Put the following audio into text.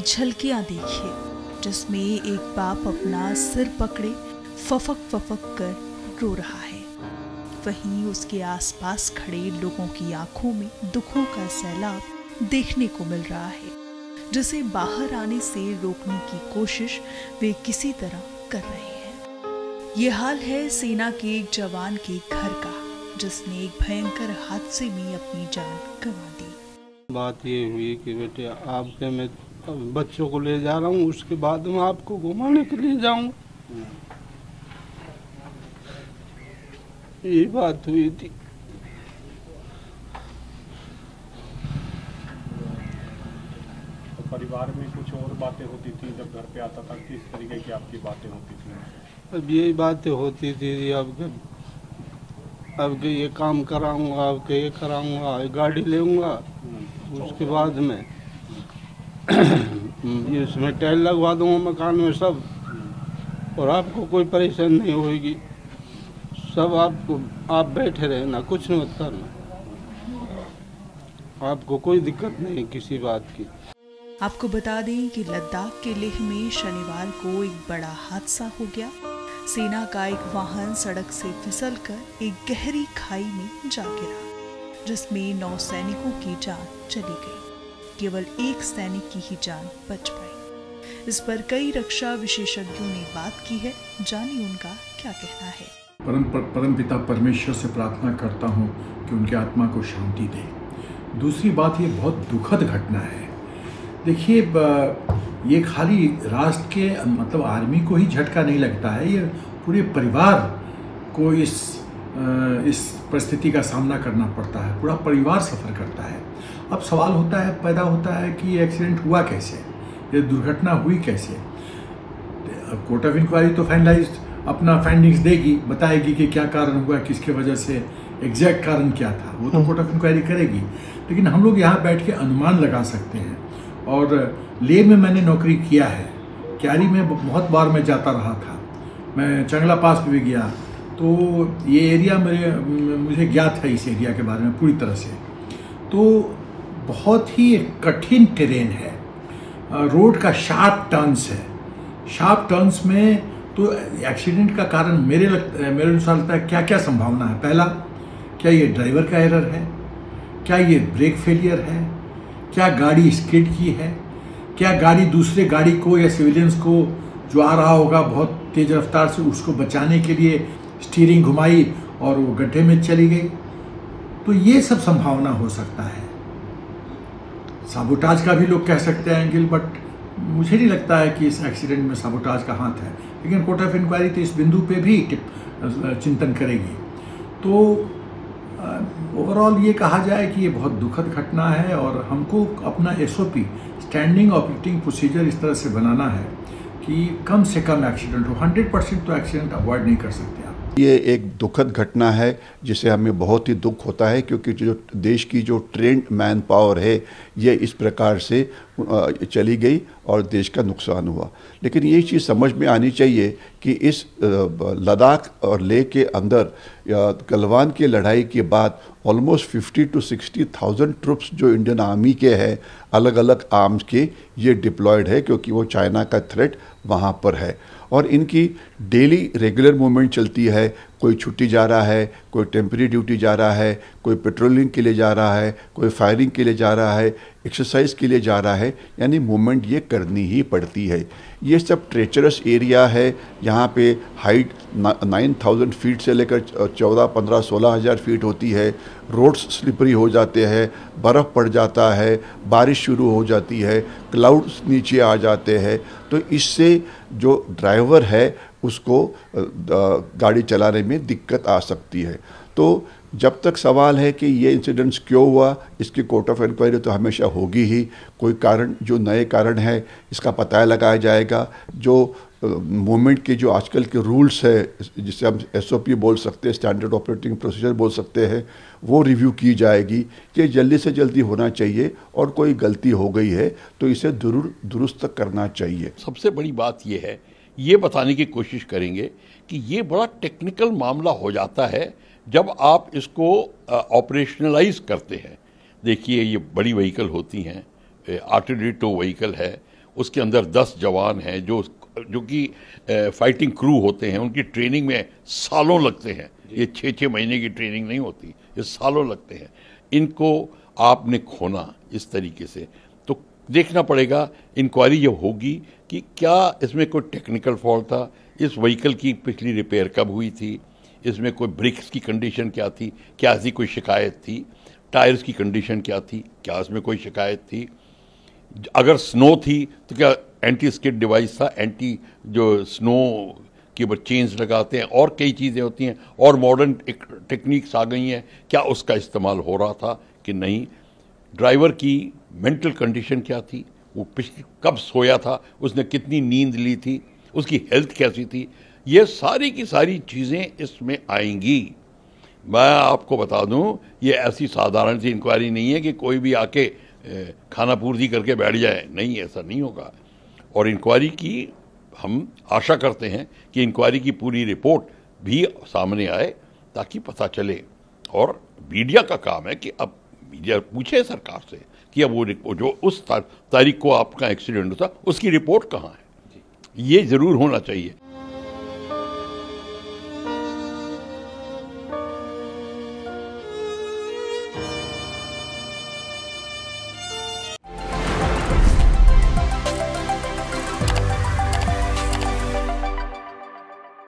झलकियां देखिए, जिसमें एक बाप अपना सिर पकड़े फफक फफक कर रो रहा है। वहीं उसके आसपास खड़े लोगों की आंखों में दुखों का सैलाब देखने को मिल रहा है, जिसे बाहर आने से रोकने की कोशिश वे किसी तरह कर रहे हैं। ये हाल है सेना के एक जवान के घर का, जिसने एक भयंकर हादसे में अपनी जान गंवा दी। बात ये हुई कि बेटे आपके मैं बच्चों को ले जा रहा हूँ, उसके बाद मैं आपको घुमाने के लिए जाऊँ, ये बात हुई थी। तो परिवार में कुछ और बातें होती थी जब घर पे आता था, किस तरीके की आपकी बातें होती थी? अब यही बातें होती थी, अब ये काम कराऊंगा, अब ये कराऊंगा, गाड़ी लेऊंगा, उसके बाद में इसमें टाइल लगवा दूंगा मकान में सब, और आपको कोई परेशानी नहीं होगी, सब आप बैठे रहना, कुछ मत करना, आपको कोई दिक्कत नहीं किसी बात की। आपको बता दें कि लद्दाख के लेह में शनिवार को एक बड़ा हादसा हो गया। सेना का एक वाहन सड़क से फिसलकर एक गहरी खाई में जा गिरा, जिसमें 9 सैनिकों की जान चली गई। केवल एक सैनिक की ही जान बच पाई। इस पर कई रक्षा विशेषज्ञों ने बात की है, जानिए उनका क्या कहना है। परम पिता परमेश्वर से प्रार्थना करता हूँ कि उनकी आत्मा को शांति दे। दूसरी बात, ये बहुत दुखद घटना है। देखिए, ये खाली राष्ट्र के मतलब आर्मी को ही झटका नहीं लगता है, ये पूरे परिवार को इस परिस्थिति का सामना करना पड़ता है, पूरा परिवार सफ़र करता है। अब सवाल पैदा होता है कि ये एक्सीडेंट हुआ कैसे, ये दुर्घटना हुई कैसे। कोर्ट ऑफ इंक्वायरी तो फाइनलाइज्ड अपना फाइंडिंग्स देगी, बताएगी कि क्या कारण हुआ, किसके वजह से, एग्जैक्ट कारण क्या था, वो तो कोर्ट ऑफ इंक्वायरी करेगी। लेकिन हम लोग यहाँ बैठ के अनुमान लगा सकते हैं। और लेह में मैंने नौकरी किया है, क्यारी में बहुत बार मैं जाता रहा था, मैं चंगला पास भी गया, तो ये एरिया मुझे ज्ञात है, इस एरिया के बारे में पूरी तरह से। तो बहुत ही कठिन टेरेन है, रोड का शार्प टर्न्स है, शार्प टर्न्स में तो एक्सीडेंट का कारण मेरे अनुसार लगता है क्या क्या संभावना है। पहला, क्या ये ड्राइवर का एरर है, क्या ये ब्रेक फेलियर है, क्या गाड़ी स्किड की है, क्या गाड़ी दूसरे गाड़ी को या सिविलियंस को जो आ रहा होगा बहुत तेज़ रफ्तार से, उसको बचाने के लिए स्टीयरिंग घुमाई और वो गड्ढे में चली गई। तो ये सब संभावना हो सकता है। साबोटाज का भी लोग कह सकते हैं एंगल, बट मुझे नहीं लगता है कि इस एक्सीडेंट में साबोटाज का हाथ है। लेकिन कोर्ट ऑफ इंक्वायरी तो इस बिंदु पे भी चिंतन करेगी। तो ओवरऑल ये कहा जाए कि ये बहुत दुखद घटना है, और हमको अपना SOP, स्टैंडिंग ऑपरेटिंग प्रोसीजर, इस तरह से बनाना है कि कम से कम एक्सीडेंट हो। 100% तो एक्सीडेंट अवॉइड नहीं कर सकते आप। ये एक दुखद घटना है जिसे हमें बहुत ही दुख होता है, क्योंकि जो देश की जो ट्रेंड मैन पावर है ये इस प्रकार से चली गई और देश का नुकसान हुआ। लेकिन ये चीज़ समझ में आनी चाहिए कि इस लद्दाख और लेह के अंदर गलवान की लड़ाई के बाद ऑलमोस्ट 50 to 60,000 ट्रुप्स जो इंडियन आर्मी के हैं, अलग अलग आर्म्स के, ये डिप्लॉयड है, क्योंकि वो चाइना का थ्रेट वहाँ पर है। और इनकी डेली रेगुलर मूवमेंट चलती है, कोई छुट्टी जा रहा है, कोई टेम्परेरी ड्यूटी जा रहा है, कोई पेट्रोलिंग के लिए जा रहा है, कोई फायरिंग के लिए जा रहा है, एक्सरसाइज के लिए जा रहा है, यानी मूवमेंट ये करनी ही पड़ती है। ये सब ट्रेचरस एरिया है, यहाँ पे हाइट 9,000 फीट से लेकर 14, 15, 16,000 फीट होती है। रोड्स स्लिपरी हो जाते हैं, बर्फ़ पड़ जाता है, बारिश शुरू हो जाती है, क्लाउड्स नीचे आ जाते हैं। तो इससे जो ड्राइवर है उसको गाड़ी चलाने में दिक्कत आ सकती है। तो जब तक सवाल है कि ये इंसिडेंट्स क्यों हुआ, इसकी कोर्ट ऑफ इंक्वायरी तो हमेशा होगी ही। कोई कारण, जो नए कारण है, इसका पता लगाया जाएगा। जो मूवमेंट के जो आजकल के रूल्स है, जिसे हम SOP बोल सकते हैं, स्टैंडर्ड ऑपरेटिंग प्रोसीजर बोल सकते हैं, वो रिव्यू की जाएगी कि जल्दी से जल्दी होना चाहिए, और कोई गलती हो गई है तो इसे जरूर दुरुस्त करना चाहिए। सबसे बड़ी बात ये है, ये बताने की कोशिश करेंगे कि ये बड़ा टेक्निकल मामला हो जाता है जब आप इसको ऑपरेशनलाइज करते हैं। देखिए, ये बड़ी व्हीकल होती हैं, आर्टिलरी टो व्हीकल है, उसके अंदर 10 जवान हैं जो कि फाइटिंग क्रू होते हैं, उनकी ट्रेनिंग में सालों लगते हैं। ये 6-6 महीने की ट्रेनिंग नहीं होती, ये सालों लगते हैं। इनको आपने खोना इस तरीके से, तो देखना पड़ेगा इंक्वायरी जब होगी कि क्या इसमें कोई टेक्निकल फॉल्ट था, इस व्हीकल की पिछली रिपेयर कब हुई थी, इसमें कोई ब्रेक्स की कंडीशन क्या थी, क्या ऐसी कोई शिकायत थी, टायर्स की कंडीशन क्या थी, क्या इसमें कोई शिकायत थी, अगर स्नो थी तो क्या एंटी स्किड डिवाइस था, एंटी जो स्नो के ऊपर चेंज लगाते हैं, और कई चीज़ें होती हैं और मॉडर्न टेक्निक्स आ गई हैं, क्या उसका इस्तेमाल हो रहा था कि नहीं, ड्राइवर की मेंटल कंडीशन क्या थी, वो पिछले कब सोया था, उसने कितनी नींद ली थी, उसकी हेल्थ कैसी थी, ये सारी की सारी चीज़ें इसमें आएंगी। मैं आपको बता दूं, ये ऐसी साधारण सी इंक्वायरी नहीं है कि कोई भी आके खाना पूर्ति करके बैठ जाए, नहीं, ऐसा नहीं होगा। और इंक्वायरी की हम आशा करते हैं कि इंक्वायरी की पूरी रिपोर्ट भी सामने आए ताकि पता चले, और मीडिया का काम है कि अब मीडिया पूछे सरकार से कि अब वो जो उस तारीख को आपका एक्सीडेंट हुआ उसकी रिपोर्ट कहाँ है, ये ज़रूर होना चाहिए।